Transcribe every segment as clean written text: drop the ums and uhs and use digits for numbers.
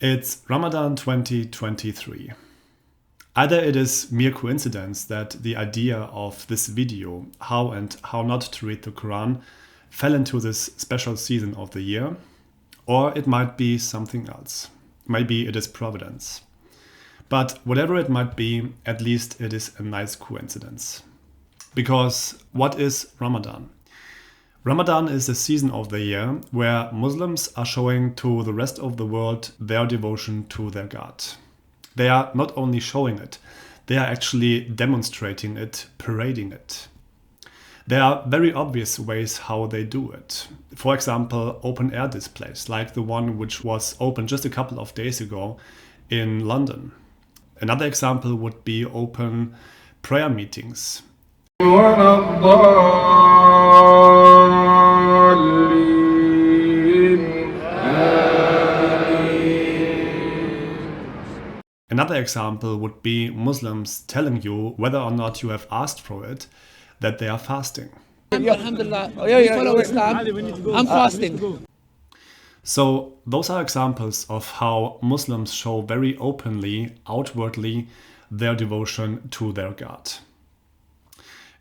It's Ramadan 2023. Either it is mere coincidence that the idea of this video, how and how not to read the Quran, fell into this special season of the year, or it might be something else. Maybe it is providence. But whatever it might be, at least it is a nice coincidence. Because what is Ramadan? Ramadan is a season of the year where Muslims are showing to the rest of the world their devotion to their God. They are not only showing it, they are actually demonstrating it, parading it. There are very obvious ways how they do it. For example, open air displays, like the one which was opened just a couple of days ago in London. Another example would be open prayer meetings. Another example would be Muslims telling you, whether or not you have asked for it, that they are fasting. Alhamdulillah, we follow Islam. I'm fasting. So those are examples of how Muslims show very openly, outwardly, their devotion to their God.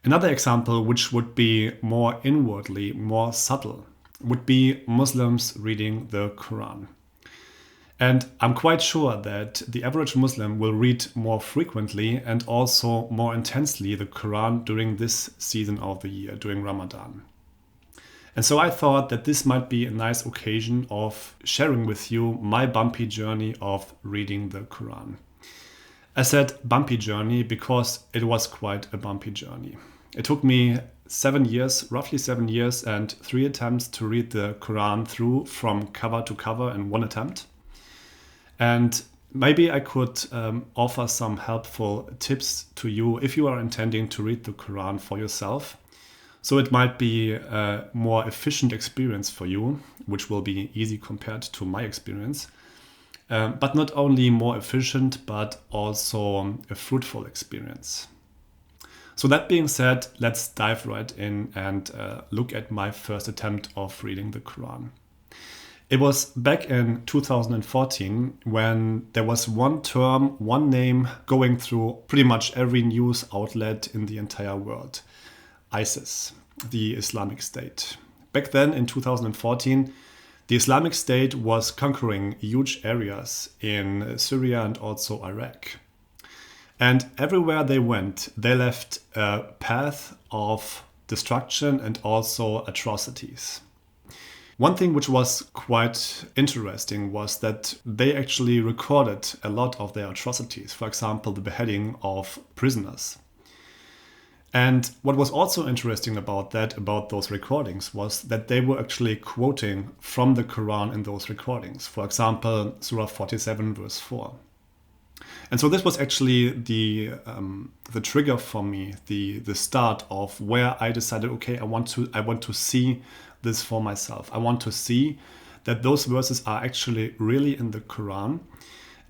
Another example, which would be more inwardly, more subtle, would be Muslims reading the Quran. And I'm quite sure that the average Muslim will read more frequently and also more intensely the Quran during this season of the year, during Ramadan. And so I thought that this might be a nice occasion of sharing with you my bumpy journey of reading the Quran. I said bumpy journey because it was quite a bumpy journey. It took me 7 years, roughly 7 years, and 3 attempts to read the Quran through from cover to cover in one attempt. And maybe I could offer some helpful tips to you if you are intending to read the Quran for yourself. So it might be a more efficient experience for you, which will be easy compared to my experience. But not only more efficient, but also a fruitful experience. So that being said, let's dive right in and look at my first attempt of reading the Quran. It was back in 2014 when there was one term, one name going through pretty much every news outlet in the entire world. ISIS, the Islamic State. Back then in 2014, the Islamic State was conquering huge areas in Syria and also Iraq. And everywhere they went, they left a path of destruction and also atrocities. One thing which was quite interesting was that they actually recorded a lot of their atrocities, for example, the beheading of prisoners. And what was also interesting about those recordings, was that they were actually quoting from the Quran in those recordings. For example, Surah 47, verse 4. And so this was actually the trigger for me, the start of where I decided, okay, I want to see this for myself. I want to see that those verses are actually really in the Quran.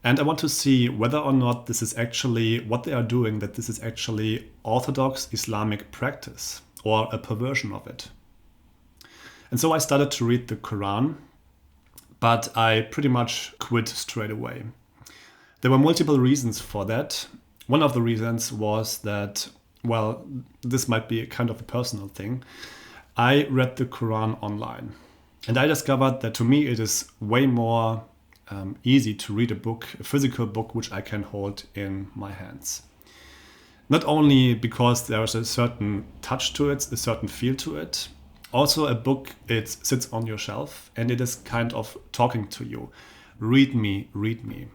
And I want to see whether or not this is actually what they are doing, that this is actually orthodox Islamic practice or a perversion of it. And so I started to read the Quran, but I pretty much quit straight away. There were multiple reasons for that. One of the reasons was that, well, this might be a kind of a personal thing. I read the Quran online, and I discovered that to me it is way more easy to read a physical book, which I can hold in my hands. Not only because there is a certain touch to it, a certain feel to it, also a book, it sits on your shelf and it is kind of talking to you. Read me, read me.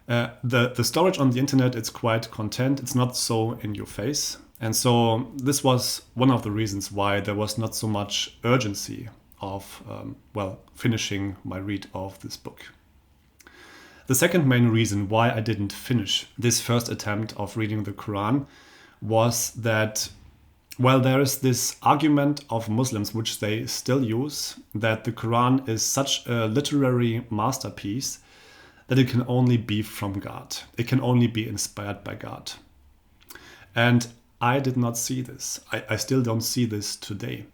The storage on the internet, it's quite content, it's not so in your face. And so this was one of the reasons why there was not so much urgency of, finishing my read of this book. The second main reason why I didn't finish this first attempt of reading the Quran was that, well, there is this argument of Muslims, which they still use, that the Quran is such a literary masterpiece that it can only be from God. It can only be inspired by God. And I did not see this. I still don't see this today.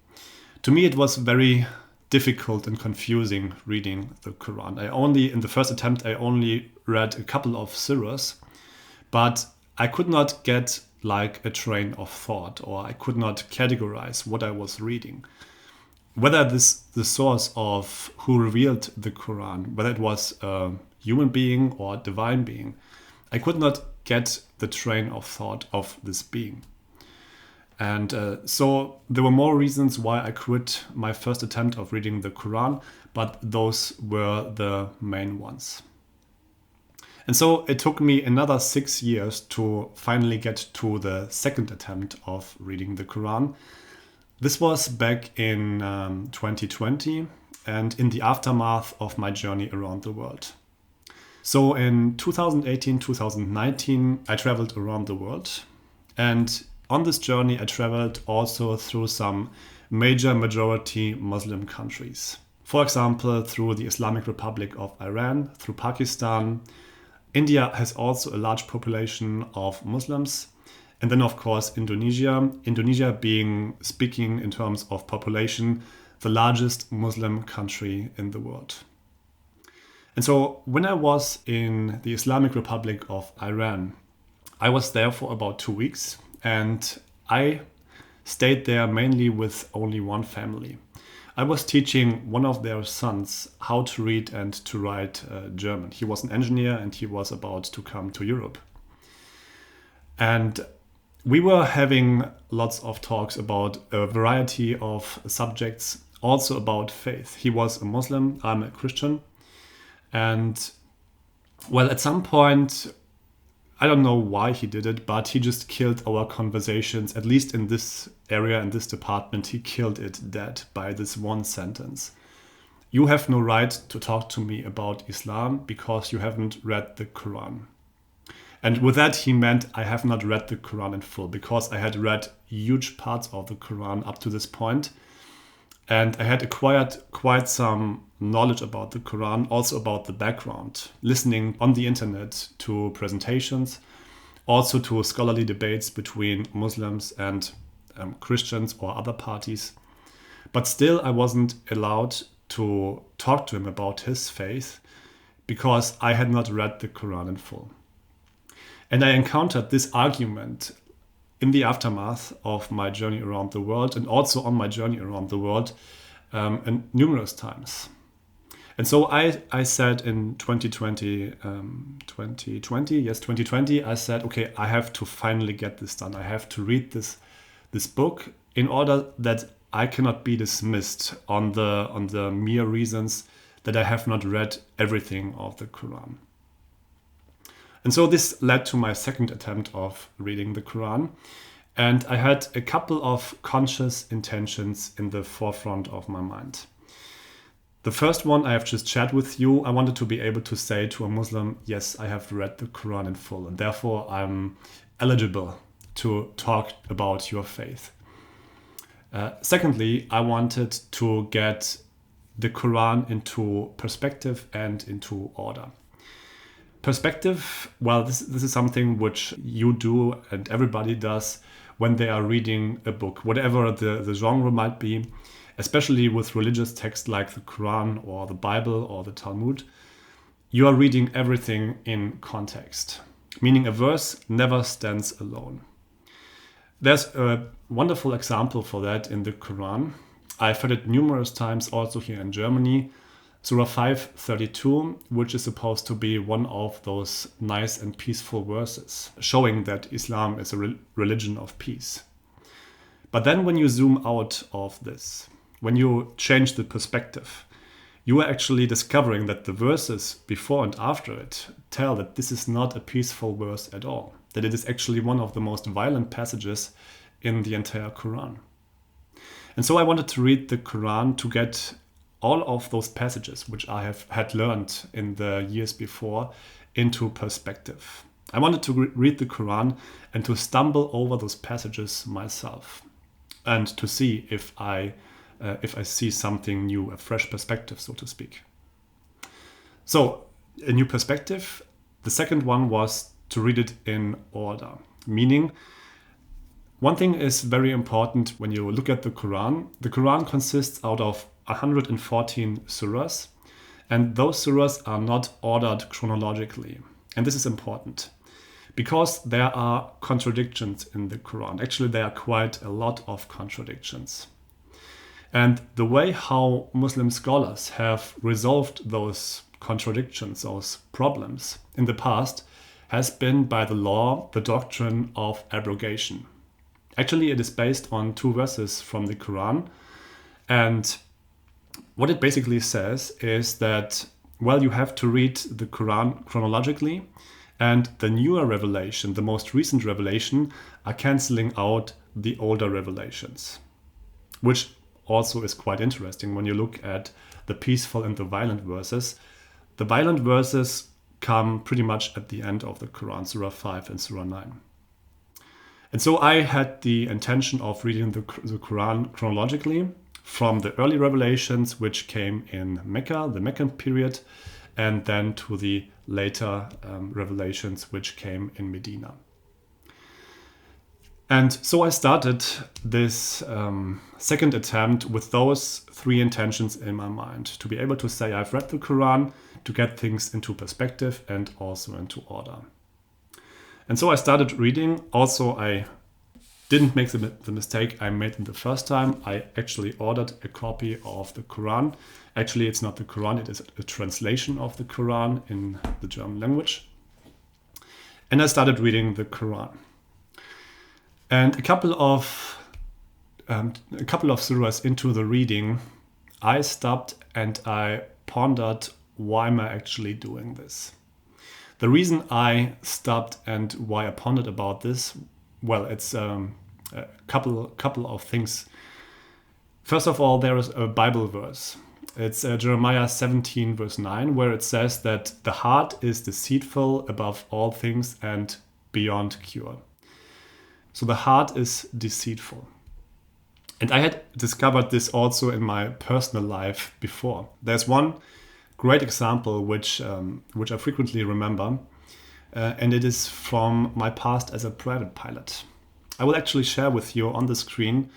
To me, it was very difficult and confusing reading the Quran. In the first attempt, I only read a couple of surahs, but I could not get like a train of thought, or I could not categorize what I was reading. Whether the source of who revealed the Quran, whether it was a human being or a divine being, I could not get the train of thought of this being. And so there were more reasons why I quit my first attempt of reading the Quran, but those were the main ones. And so it took me another 6 years to finally get to the second attempt of reading the Quran. This was back in 2020 and in the aftermath of my journey around the world. So in 2018, 2019, I traveled around the world. And on this journey, I traveled also through some majority Muslim countries. For example, through the Islamic Republic of Iran, through Pakistan. India has also a large population of Muslims. And then, of course, Indonesia. Indonesia being, speaking in terms of population, the largest Muslim country in the world. And so when I was in the Islamic Republic of Iran, I was there for about 2 weeks, and I stayed there mainly with only one family. I was teaching one of their sons how to read and to write German. He was an engineer and he was about to come to Europe. And we were having lots of talks about a variety of subjects, also about faith. He was a Muslim, I'm a Christian. And well, at some point, I don't know why he did it, but he just killed our conversations, at least in this area, in this department. He killed it dead by this one sentence. You have no right to talk to me about Islam because you haven't read the Quran. And with that, he meant I have not read the Quran in full, because I had read huge parts of the Quran up to this point. And I had acquired quite some knowledge about the Quran, also about the background, listening on the internet to presentations, also to scholarly debates between Muslims and Christians or other parties. But still, I wasn't allowed to talk to him about his faith because I had not read the Quran in full. And I encountered this argument in the aftermath of my journey around the world, and also on my journey around the world and numerous times. And so I said in 2020, I said, okay, I have to finally get this done. I have to read this book in order that I cannot be dismissed on the mere reasons that I have not read everything of the Quran. And so this led to my second attempt of reading the Quran. And I had a couple of conscious intentions in the forefront of my mind. The first one I have just shared with you. I wanted to be able to say to a Muslim, yes, I have read the Quran in full, and therefore I'm eligible to talk about your faith. Secondly, I wanted to get the Quran into perspective and into order. Perspective, well, this is something which you do and everybody does when they are reading a book, whatever the genre might be, especially with religious texts like the Quran or the Bible or the Talmud. You are reading everything in context, meaning a verse never stands alone. There's a wonderful example for that in the Quran. I've heard it numerous times also here in Germany. Surah 5:32, which is supposed to be one of those nice and peaceful verses, showing that Islam is a religion of peace. But then when you zoom out of this, when you change the perspective, you are actually discovering that the verses before and after it tell that this is not a peaceful verse at all, that it is actually one of the most violent passages in the entire Quran. And so I wanted to read the Quran to get all of those passages which I had learned in the years before into perspective. I wanted to read the Quran and to stumble over those passages myself and to see if I see something new, a fresh perspective, so to speak. So, a new perspective. The second one was to read it in order, meaning one thing is very important when you look at the Quran. The Quran consists out of 114 surahs, and those surahs are not ordered chronologically. And this is important because there are contradictions in the Quran. Actually, there are quite a lot of contradictions. And the way how Muslim scholars have resolved those contradictions, those problems in the past, has been by the law, the doctrine of abrogation. Actually, it is based on 2 verses from the Quran. And what it basically says is that, well, you have to read the Quran chronologically, and the newer revelation, the most recent revelation, are canceling out the older revelations, which also is quite interesting when you look at the peaceful and the violent verses. The violent verses come pretty much at the end of the Quran, Surah 5 and Surah 9. And so I had the intention of reading the Quran chronologically from the early revelations, which came in Mecca, the Meccan period, and then to the later revelations, which came in Medina. And so I started this second attempt with those 3 intentions in my mind, to be able to say I've read the Quran, to get things into perspective and also into order. And so I started reading. Also, I didn't make the mistake I made the first time. I actually ordered a copy of the Quran. Actually, it's not the Quran, it is a translation of the Quran in the German language. And I started reading the Quran. And a couple of surahs into the reading, I stopped and I pondered, why am I actually doing this? The reason I stopped and why I pondered about this, well, it's a couple of things. First of all, there is a Bible verse. It's Jeremiah 17 verse 9, where it says that the heart is deceitful above all things and beyond cure. So the heart is deceitful. And I had discovered this also in my personal life before. There's one great example which I frequently remember, and it is from my past as a private pilot. I will actually share with you on the screen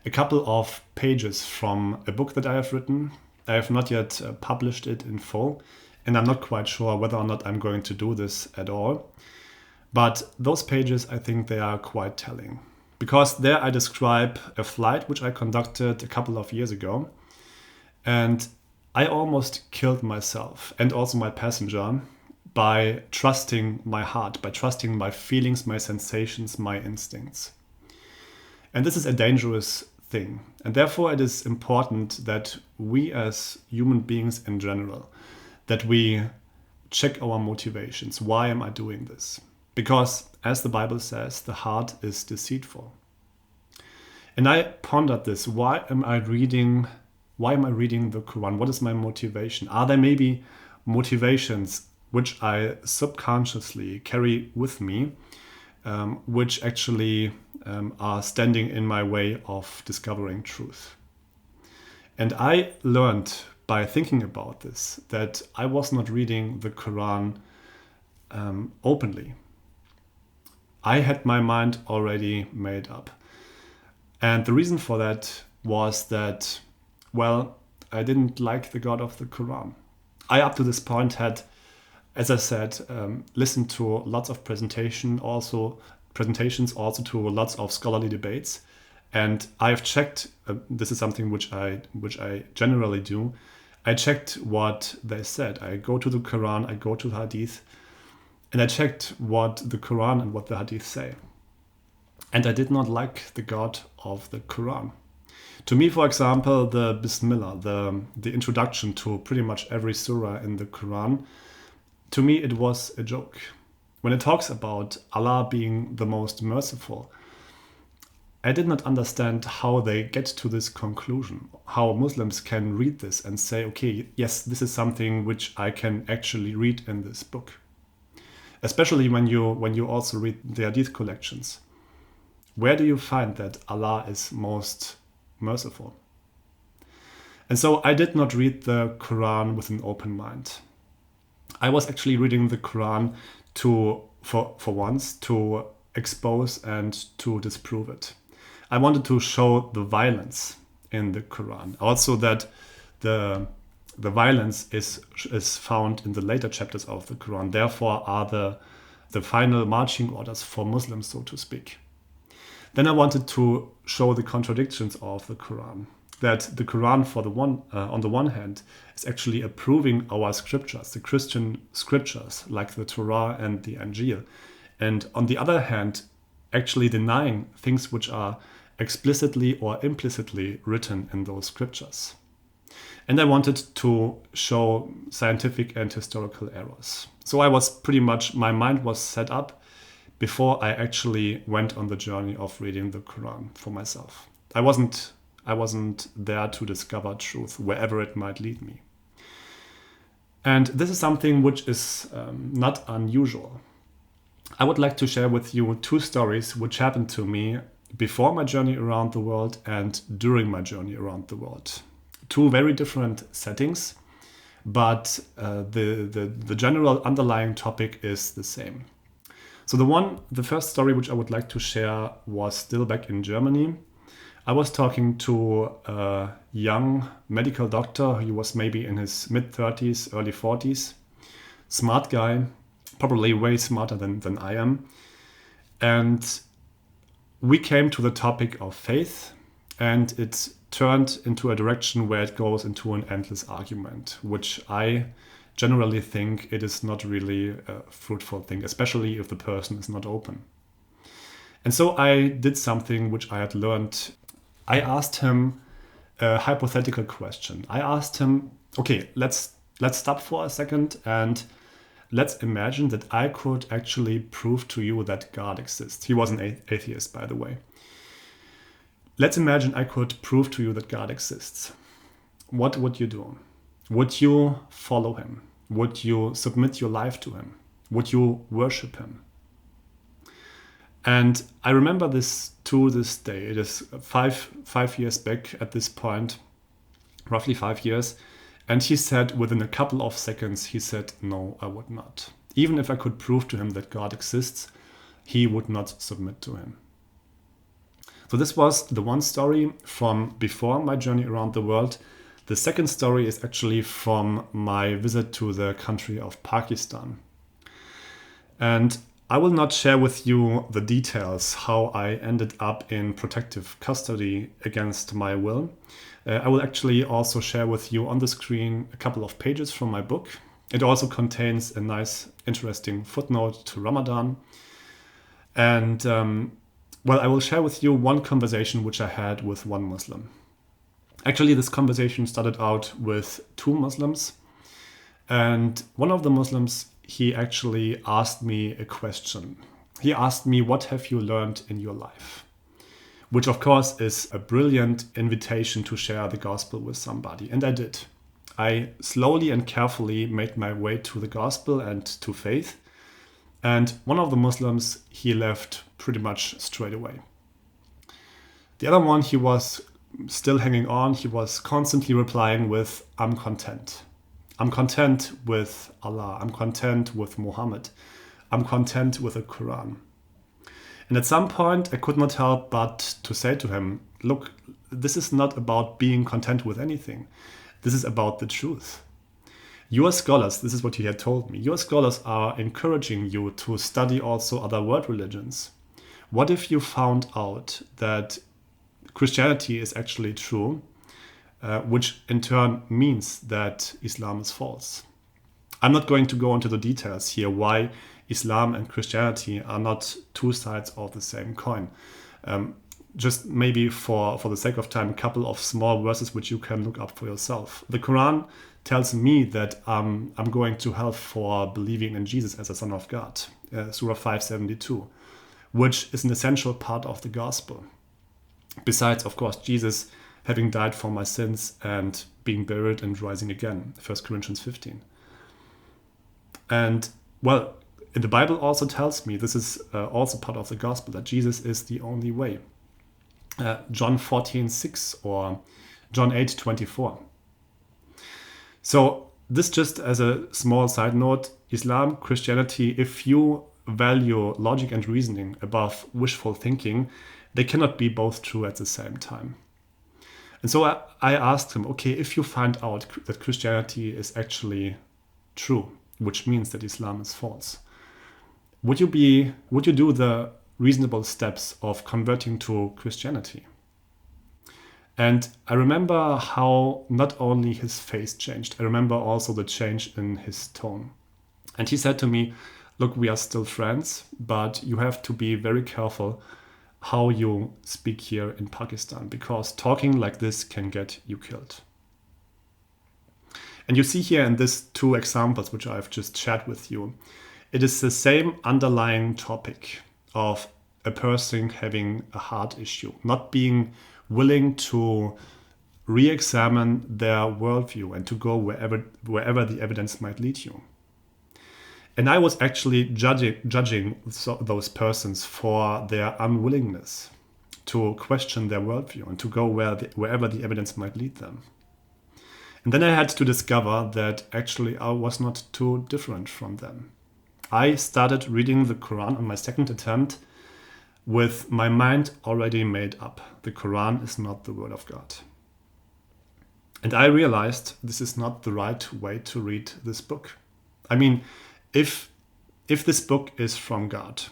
a couple of pages from a book that I have written. I have not yet published it in full, and I'm not quite sure whether or not I'm going to do this at all. But those pages, I think they are quite telling, because there I describe a flight which I conducted a couple of years ago, and I almost killed myself and also my passenger by trusting my heart, by trusting my feelings, my sensations, my instincts. And this is a dangerous thing. And therefore it is important that we as human beings in general, that we check our motivations. Why am I doing this? Because as the Bible says, the heart is deceitful. And I pondered this. Why am I reading the Quran? What is my motivation? Are there maybe motivations which I subconsciously carry with me, which actually are standing in my way of discovering truth? And I learned by thinking about this that I was not reading the Quran openly. I had my mind already made up. And the reason for that was that, well, I didn't like the God of the Quran. I, up to this point, had, as I said, listened to lots of presentations, also to lots of scholarly debates. And I've checked, this is something which I generally do, I checked what they said. I go to the Quran, I go to the Hadith, and I checked what the Quran and what the Hadith say. And I did not like the God of the Quran. To me, for example, the Bismillah, the introduction to pretty much every surah in the Quran, to me it was a joke. When it talks about Allah being the most merciful, I did not understand how they get to this conclusion, how Muslims can read this and say, okay, yes, this is something which I can actually read in this book. Especially when you also read the Hadith collections. Where do you find that Allah is most merciful? And so I did not read the Quran with an open mind. I was actually reading the Quran for once to expose and to disprove it. I wanted to show the violence in the Quran. Also that the violence is found in the later chapters of the Quran, therefore are the final marching orders for Muslims, so to speak. Then I wanted to show the contradictions of the Quran. That the Quran, on the one hand, is actually approving our scriptures, the Christian scriptures like the Torah and the Injil, and on the other hand, actually denying things which are explicitly or implicitly written in those scriptures. And I wanted to show scientific and historical errors. So my mind was set up before I actually went on the journey of reading the Quran for myself. I wasn't there to discover truth wherever it might lead me. And this is something which is not unusual. I would like to share with you 2 stories which happened to me before my journey around the world and during my journey around the world. 2 very different settings, but the general underlying topic is the same. So the first story which I would like to share was still back in Germany. I was talking to a young medical doctor. He was maybe in his mid-30s, early 40s. Smart guy, probably way smarter than I am. And we came to the topic of faith, and it turned into a direction where it goes into an endless argument, which I generally think it is not really a fruitful thing, especially if the person is not open. And so I did something which I had learned. I asked him a hypothetical question. I asked him, okay, let's stop for a second and let's imagine that I could actually prove to you that God exists. He was an atheist, by the way. Let's imagine I could prove to you that God exists. What would you do? Would you follow him? Would you submit your life to him? Would you worship him? And I remember this to this day. It is five years back at this point, roughly 5 years. And he said within a couple of seconds, he said, no, I would not. Even if I could prove to him that God exists, he would not submit to him. So this was the one story from before my journey around the world. The second story is actually from my visit to the country of Pakistan. And I will not share with you the details how I ended up in protective custody against my will. I will actually also share with you on the screen a couple of pages from my book. It also contains a nice, interesting footnote to Ramadan. And I will share with you one conversation which I had with one Muslim. Actually, this conversation started out with 2 Muslims. And one of the Muslims, he actually asked me a question. He asked me, what have you learned in your life? Which of course is a brilliant invitation to share the gospel with somebody. And I did. I slowly and carefully made my way to the gospel and to faith. And one of the Muslims, he left pretty much straight away. The other one, he was still hanging on. He was constantly replying with, I'm content. I'm content with Allah. I'm content with Muhammad. I'm content with the Quran. And at some point, I could not help but to say to him, look, this is not about being content with anything. This is about the truth. Your scholars, this is what he had told me, your scholars are encouraging you to study also other world religions. What if you found out that Christianity is actually true, which in turn means that Islam is false? I'm not going to go into the details here why Islam and Christianity are not 2 sides of the same coin. Just maybe for the sake of time, a couple of small verses which you can look up for yourself. The Quran tells me that I'm going to hell for believing in Jesus as a son of God, Surah 572, which is an essential part of the gospel. Besides, of course, Jesus having died for my sins and being buried and rising again, 1 Corinthians 15. And, in the Bible also tells me, this is also part of the gospel, that Jesus is the only way. John 14:6 or John 8:24. So this just as a small side note, Islam, Christianity, if you value logic and reasoning above wishful thinking, they cannot be both true at the same time. And so I asked him, okay, if you find out that Christianity is actually true, which means that Islam is false, would you do the reasonable steps of converting to Christianity? And I remember how not only his face changed, I remember also the change in his tone. And he said to me, look, we are still friends, but you have to be very careful how you speak here in Pakistan, because talking like this can get you killed. And you see here in these two examples, which I've just shared with you, it is the same underlying topic of a person having a heart issue, not being willing to re-examine their worldview and to go wherever the evidence might lead you. And I was actually judging those persons for their unwillingness to question their worldview and to go wherever the evidence might lead them. And then I had to discover that actually I was not too different from them. I started reading the Quran on my second attempt with my mind already made up. The Quran is not the word of God. And I realized this is not the right way to read this book. I mean, if this book is from God,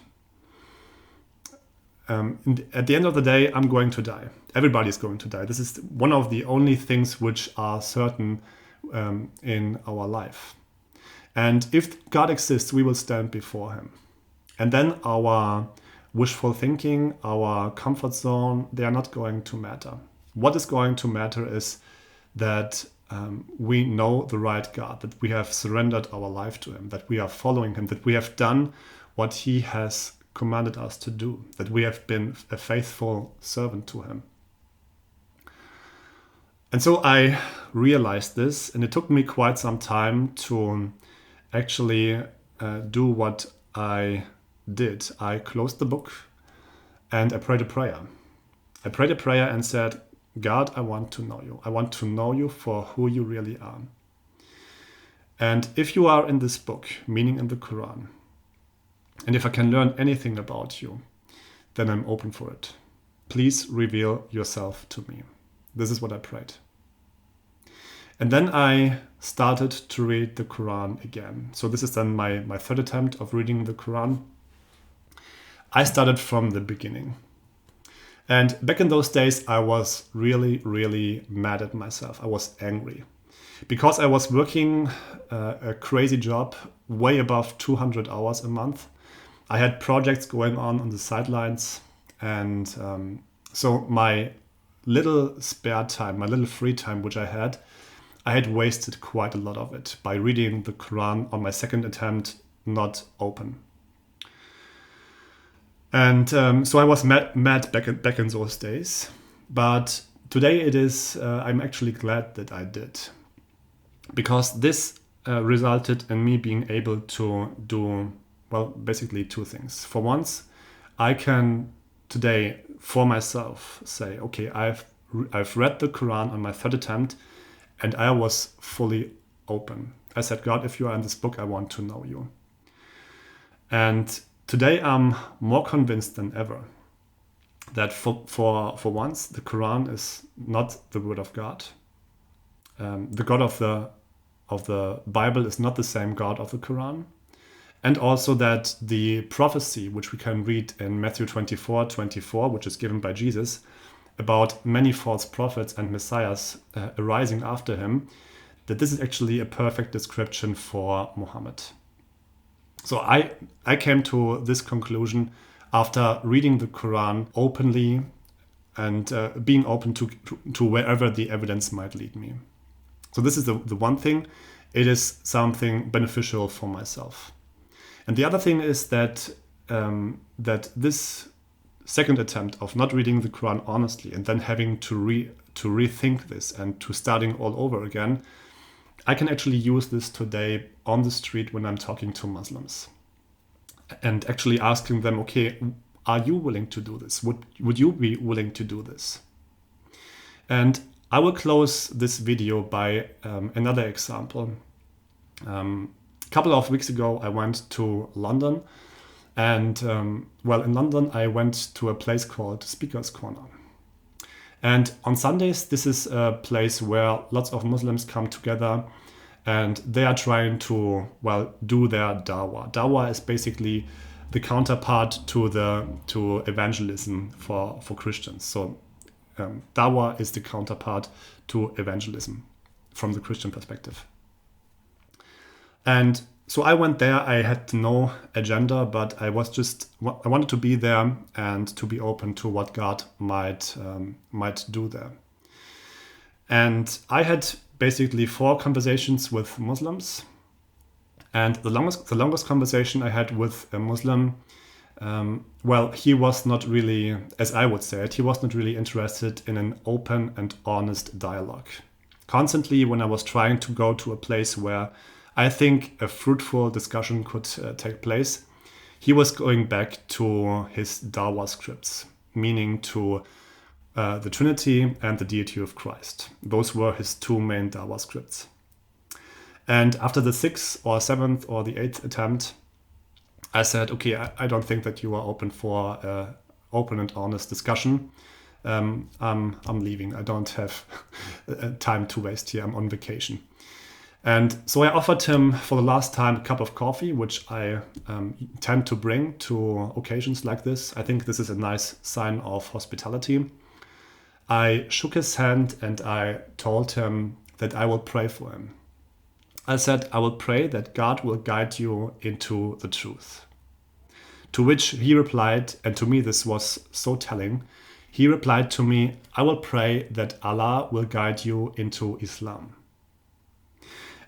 at the end of the day, I'm going to die. Everybody is going to die. This is one of the only things which are certain in our life. And if God exists, we will stand before him. And then our wishful thinking, our comfort zone, they are not going to matter. What is going to matter is that we know the right God, that we have surrendered our life to him, that we are following him, that we have done what he has commanded us to do, that we have been a faithful servant to him. And so I realized this, and it took me quite some time to actually do what I did. I closed the book and I prayed a prayer. I prayed a prayer and said, God, I want to know you. I want to know you for who you really are. And if you are in this book, meaning in the Quran, and if I can learn anything about you, then I'm open for it. Please reveal yourself to me. This is what I prayed. And then I started to read the Quran again. So this is then my third attempt of reading the Quran. I started from the beginning. And back in those days, I was really, really mad at myself. I was angry because I was working a crazy job, way above 200 hours a month. I had projects going on the sidelines. And so my little spare time, my little free time, which I had wasted quite a lot of it by reading the Quran on my second attempt, not open. And so I was mad back in those days. But today I'm actually glad that I did. Because this resulted in me being able to do, well, basically two things. For once, I can today, for myself, say, okay, I've read the Quran on my third attempt, and I was fully open. I said, God, if you are in this book, I want to know you. And today I'm more convinced than ever that for once the Quran is not the word of God. The God of the Bible is not the same God of the Quran. And also that the prophecy, which we can read in Matthew 24:24, which is given by Jesus, about many false prophets and messiahs arising after him, that this is actually a perfect description for Muhammad. So I came to this conclusion after reading the Quran openly and being open to wherever the evidence might lead me. So this is the one thing. It is something beneficial for myself. And the other thing is that this second attempt of not reading the Quran honestly and then having to rethink this and to starting all over again, I can actually use this today on the street when I'm talking to Muslims and actually asking them, okay, are you willing to do this? Would you be willing to do this? And I will close this video by another example. A couple of weeks ago, I went to London. And in London, I went to a place called Speaker's Corner. And on Sundays, this is a place where lots of Muslims come together and they are trying to, well, do their dawah. Dawah is basically the counterpart to evangelism for Christians. So dawah is the counterpart to evangelism from the Christian perspective. And so I went there. I had no agenda, but I wanted to be there and to be open to what God might do there. And I had basically 4 conversations with Muslims. And the longest conversation I had with a Muslim, well, he was not really, as I would say it, he was not really interested in an open and honest dialogue. Constantly, when I was trying to go to a place where I think a fruitful discussion could take place, he was going back to his Dawah scripts, meaning to the Trinity and the deity of Christ. Those were his 2 main Dawah scripts. And after the 6th or 7th or the 8th attempt, I said, okay, I don't think that you are open for open and honest discussion. I'm leaving. I don't have time to waste here. I'm on vacation. And so I offered him for the last time a cup of coffee, which I tend to bring to occasions like this. I think this is a nice sign of hospitality. I shook his hand and I told him that I will pray for him. I said, I will pray that God will guide you into the truth. To which he replied, and to me this was so telling, he replied to me, I will pray that Allah will guide you into Islam.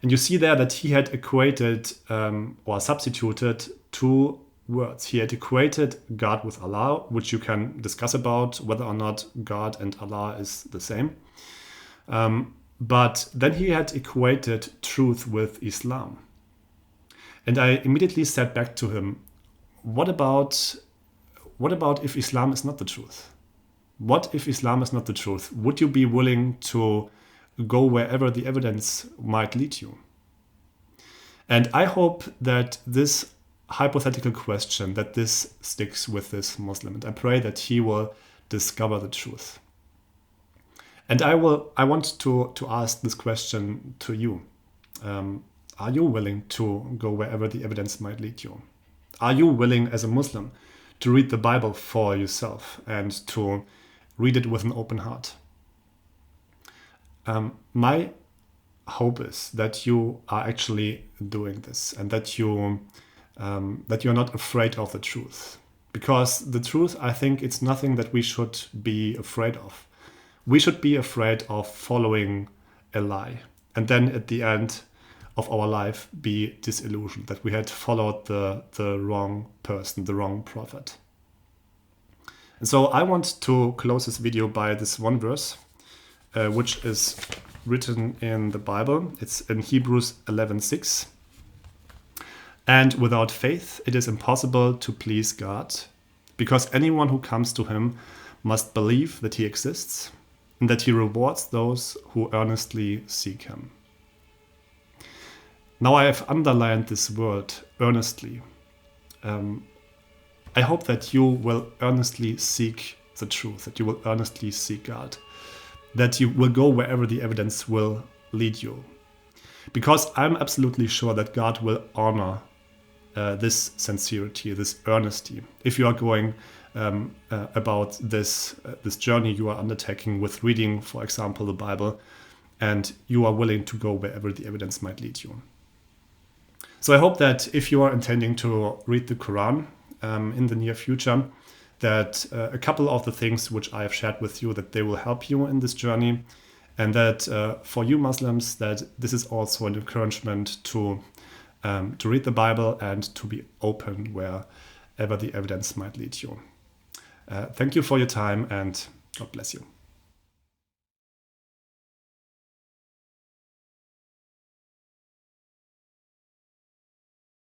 And you see there that he had equated or substituted 2 words. He had equated God with Allah, which you can discuss about whether or not God and Allah is the same. But then he had equated truth with Islam. And I immediately said back to him, what about if Islam is not the truth? What if Islam is not the truth? Would you be willing to go wherever the evidence might lead you? And I hope that this hypothetical question, that this sticks with this Muslim. And I pray that he will discover the truth. And I want to ask this question to you. Are you willing to go wherever the evidence might lead you? Are you willing as a Muslim to read the Bible for yourself and to read it with an open heart? My hope is that you are actually doing this and that you're not afraid of the truth. Because the truth, I think, it's nothing that we should be afraid of. We should be afraid of following a lie and then at the end of our life be disillusioned that we had followed the wrong person, the wrong prophet. And so I want to close this video by this one verse, which is written in the Bible. It's in Hebrews 11:6. And without faith, it is impossible to please God, because anyone who comes to him must believe that he exists and that he rewards those who earnestly seek him. Now I have underlined this word, earnestly. I hope that you will earnestly seek the truth, that you will earnestly seek God, that you will go wherever the evidence will lead you. Because I'm absolutely sure that God will honor this sincerity, this earnesty. If you are going about this journey you are undertaking with reading, for example, the Bible, and you are willing to go wherever the evidence might lead you. So I hope that if you are intending to read the Quran in the near future, that a couple of the things which I have shared with you, that they will help you in this journey, and that for you Muslims, that this is also an encouragement to read the Bible and to be open wherever the evidence might lead you. Thank you for your time and God bless you.